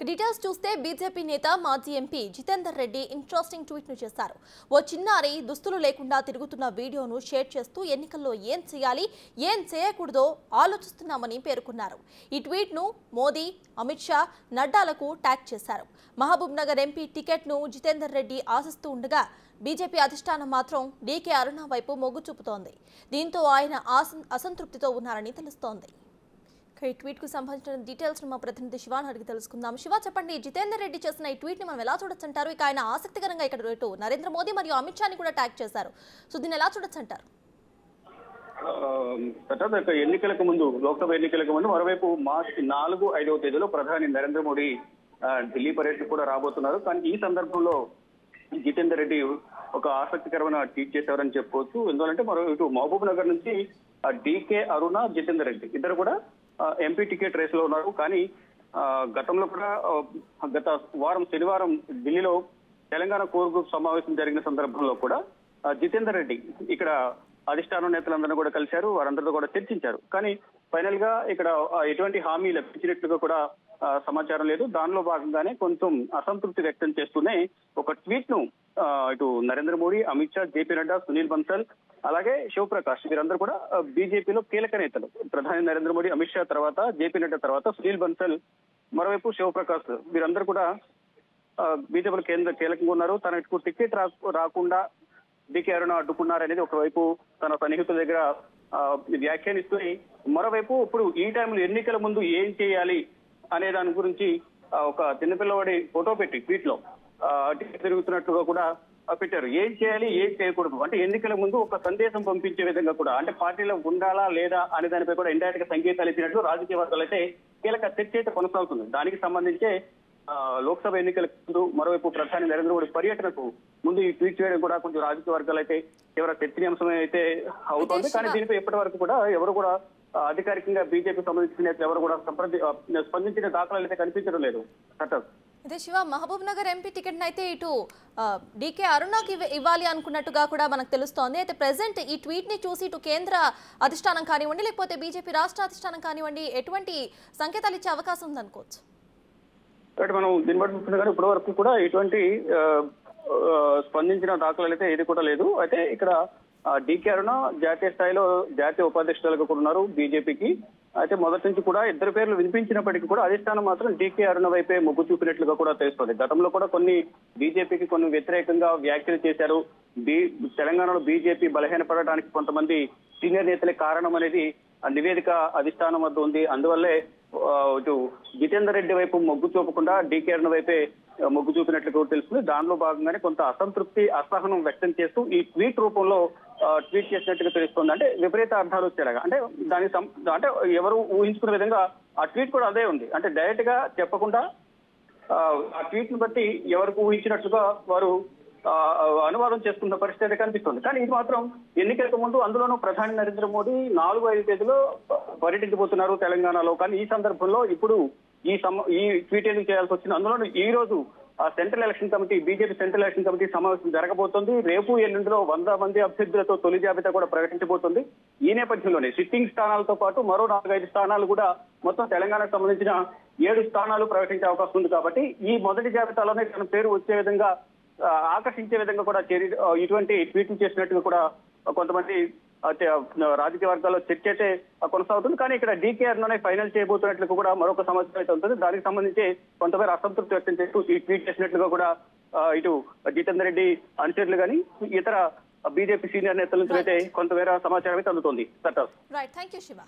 Details చూస్తే BJP నేత మాజీ MP Jitender Reddy interesting tweet ను చేశారు. ఓ చిన్నారి దుస్తులు లేకుండా తిరుగుతున్న వీడియోను షేర్ చేస్తూ ఎన్నికల్లో ఏం చేయాలి, ఏం చేయకూడదో ఆలోచిస్తున్నామని పేర్కొన్నారు. ఈ ట్వీట్ ను మోదీ, అమిత్ షా, నడ్డాలకు ట్యాగ్ చేశారు. మహబూబ్ నగర్ ఎంపీ టికెట్ ను జితేందర్ రెడ్డి ఆశిస్తూ ఉండగా బీజేపీ అధిష్టానం మాత్రం డీకే అరుణ వైపు మొగ్గు చూపుతోంది. దీంతో ఆయన అసంతృప్తితో ఉన్నారని తెలుస్తోంది. ఈ ట్వీట్ కు సంబంధించిన డీటెయిల్స్ మా ప్రతినిధి శివాన్ అడిగి తెలుసుకుందాం. శివ, చెప్పండి, జితేందర్ రెడ్డి చేసిన ఈ ట్వీట్ ని మనం ఎలా చూడొచ్చంటారు? ఇక ఆయన ఆసక్తికరంగా ఇక్కడ ఇటు నరేంద్ర మోదీ మరియు అమిత్ షాని కూడా ట్యాగ్ చేశారు. సో దీన్ని ఎలా చూడొచ్చంటారు? ఎన్నికలకు ముందు, లోక్సభ ఎన్నికలకు ముందు మరోవైపు మార్చి 4, 5వ తేదీలో ప్రధాని నరేంద్ర మోడీ ఢిల్లీ పర్యటన కూడా రాబోతున్నారు. కానీ ఈ సందర్భంలో జితేందర్ రెడ్డి ఒక ఆసక్తికరమైన ట్వీట్ చేశారని చెప్పుకోవచ్చు. ఎందుకంటే మరో ఇటు మహబూబ్ నగర్ నుంచి డీకే అరుణ, జితేందర్ రెడ్డి ఇద్దరు కూడా ఎంపీ టికెట్ రేస్ లో ఉన్నారు. కానీ గతంలో కూడా గత వారం శనివారం ఢిల్లీలో తెలంగాణ కోర్ గ్రూప్ సమావేశం జరిగిన సందర్భంలో కూడా జితేందర్ రెడ్డి ఇక్కడ అధిష్టానం నేతలందరినీ కూడా కలిశారు, వారందరితో కూడా చర్చించారు. కానీ ఫైనల్ గా ఇక్కడ ఎటువంటి హామీ లభించినట్లుగా కూడా సమాచారం లేదు. దానిలో భాగంగానే కొంచెం అసంతృప్తి వ్యక్తం చేస్తూనే ఒక ట్వీట్ ను ఇటు నరేంద్ర మోడీ, అమిత్ షా, జేపీ నడ్డా, సునీల్ బన్సల్, అలాగే శివప్రకాష్ వీరందరూ కూడా బీజేపీలో కీలక నేతలు. ప్రధాని నరేంద్ర మోడీ, అమిత్ షా తర్వాత, జేపీ నడ్డా తర్వాత సునీల్ బన్సల్, మరోవైపు శివప్రకాష్ వీరందరూ కూడా బీజేపీలో కీలకంగా ఉన్నారు. తనకు టికెట్ రాకుండా డీకే అరుణ అడ్డుకున్నారనేది ఒకవైపు తన సన్నిహితుల దగ్గర వ్యాఖ్యానిస్తూ, మరోవైపు ఇప్పుడు ఈ టైంలో ఎన్నికల ముందు ఏం చేయాలి అనే దాని గురించి ఒక చిన్నపిల్లవాడి ఫోటో పెట్టి ట్వీట్ లో తిరుగుతున్నట్టుగా కూడా పెట్టారు. ఏం చేయాలి, ఏం చేయకూడదు అంటే ఎన్నికల ముందు ఒక సందేశం పంపించే విధంగా కూడా, అంటే పార్టీలో ఉండాలా లేదా అనే దానిపై కూడా ఇండైరెక్ట్ గా సంకేతాలు ఇచ్చినట్లు రాజకీయ వర్గాలు అయితే కీలక చర్చ అయితే కొనసాగుతుంది. దానికి సంబంధించే లోక్సభ ఎన్నికల ముందు మరోవైపు ప్రధాని నరేంద్ర మోడీ పర్యటనకు ముందు ఈ ట్వీట్ చేయడం కూడా కొంచెం రాజకీయ వర్గాలు అయితే తీవ్ర చర్చనీయాంశం అయితే అవుతోంది. కానీ దీనిపై ఇప్పటి వరకు కూడా ఎవరు కూడా అధికారికంగా బీజేపీ సంబంధించిన నేతలు ఎవరు కూడా స్పందించిన దాఖలాలు అయితే కనిపించడం లేదు. అదే శివ, మహబూబ్ నగర్ ఎంపీ టికెట్ అయితే ఇటు డీకే అరుణకి ఇవ్వాలి అనుకున్నట్టుగా కూడా మనకు తెలుస్తోంది. అయితే ప్రెసెంట్ ఈ ట్వీట్ ని చూసి ఇటు కేంద్ర అధిష్టానం కానివ్వండి, లేకపోతే బీజేపీ రాష్ట్ర అధిష్టానం కానివ్వండి, ఎటువంటి సంకేతాలు ఇచ్చే అవకాశం ఉందనుకోవచ్చు? మనం దీన్ని బట్టి చూస్తున్నా కానీ ఇప్పటి వరకు కూడా ఎటువంటి స్పందించిన దాఖలాలు అయితే ఏది కూడా లేదు. అయితే ఇక్కడ డీకే అరుణ జాతీయ స్థాయిలో జాతీయ ఉపాధ్యక్షులుగా కూడా ఉన్నారు బీజేపీకి. అయితే మొదటి నుంచి కూడా ఇద్దరు పేర్లు వినిపించినప్పటికీ కూడా అధిష్టానం మాత్రం డీకే అరుణ వైపే మొగ్గు చూపినట్లుగా కూడా తెలుస్తుంది. గతంలో కూడా కొన్ని బీజేపీకి కొన్ని వ్యతిరేకంగా వ్యాఖ్యలు చేశారు. తెలంగాణలో బీజేపీ బలహీనపడడానికి కొంతమంది సీనియర్ నేతలే కారణం అనేది నివేదిక అధిష్టానం వద్ద ఉంది. అందువల్లే ఇటు జితేందర్ రెడ్డి వైపు మొగ్గు చూపకుండా డీకే అరుణ వైపే మొగ్గు చూపినట్లు తెలుస్తుంది. దానిలో భాగంగానే కొంత అసంతృప్తి, అసహనం వ్యక్తం చేస్తూ ఈ ట్వీట్ రూపంలో ట్వీట్ చేసినట్టుగా తెలుస్తుంది. అంటే విపరీత అర్థాలు వచ్చేలాగా, అంటే దానికి అంటే ఎవరు ఊహించుకునే విధంగా ఆ ట్వీట్ కూడా అదే ఉంది. అంటే డైరెక్ట్ గా చెప్పకుండా ఆ ట్వీట్ ను బట్టి ఎవరికి ఊహించినట్లుగా వారు అనువాదం చేసుకున్న పరిస్థితి కనిపిస్తుంది. కానీ ఇది మాత్రం ఎన్నికలకు ముందు, అందులోనూ ప్రధాని నరేంద్ర మోడీ 4, 5 తేదీలో పర్యటించబోతున్నారు తెలంగాణలో. కానీ ఈ సందర్భంలో ఇప్పుడు ఈ ట్వీట్ ఎందుకు చేయాల్సి వచ్చింది? అందులోనూ ఈ రోజు central election committee, BJP central election committee సమావేశం జరగబోతోంది. రేపు ఎల్లుండిలో 100 మంది అభ్యర్థులతో తొలి జాబితా కూడా ప్రకటించబోతోంది. ఈ నేపథ్యంలోనే సిట్టింగ్ స్థానాలతో పాటు మరో 4-5 స్థానాలు కూడా, మొత్తం తెలంగాణకు సంబంధించిన 7 స్థానాలు ప్రకటించే అవకాశం ఉంది. కాబట్టి ఈ మొదటి జాబితాలోనే తన పేరు వచ్చే విధంగా, ఆకర్షించే విధంగా కూడా ఇటువంటి ట్వీట్లు చేసినట్టుగా కూడా కొంతమంది రాజకీయ వర్గాల్లో చర్చ అయితే కొనసాగుతుంది. కానీ ఇక్కడ డీకే అరుణనే ఫైనల్ చేయబోతున్నట్లు కూడా మరొక సమాచారం అయితే ఉంటుంది. దానికి సంబంధించి కొంతమేర అసంతృప్తి వ్యక్తం చేస్తూ ఈ ట్వీట్ చేసినట్లుగా కూడా ఇటు జితేందర్ రెడ్డి అనుచరులు కానీ ఇతర బీజేపీ సీనియర్ నేతల నుంచి అయితే కొంతమేర సమాచారం అయితే అందుతోంది. Right, thank you Shiva.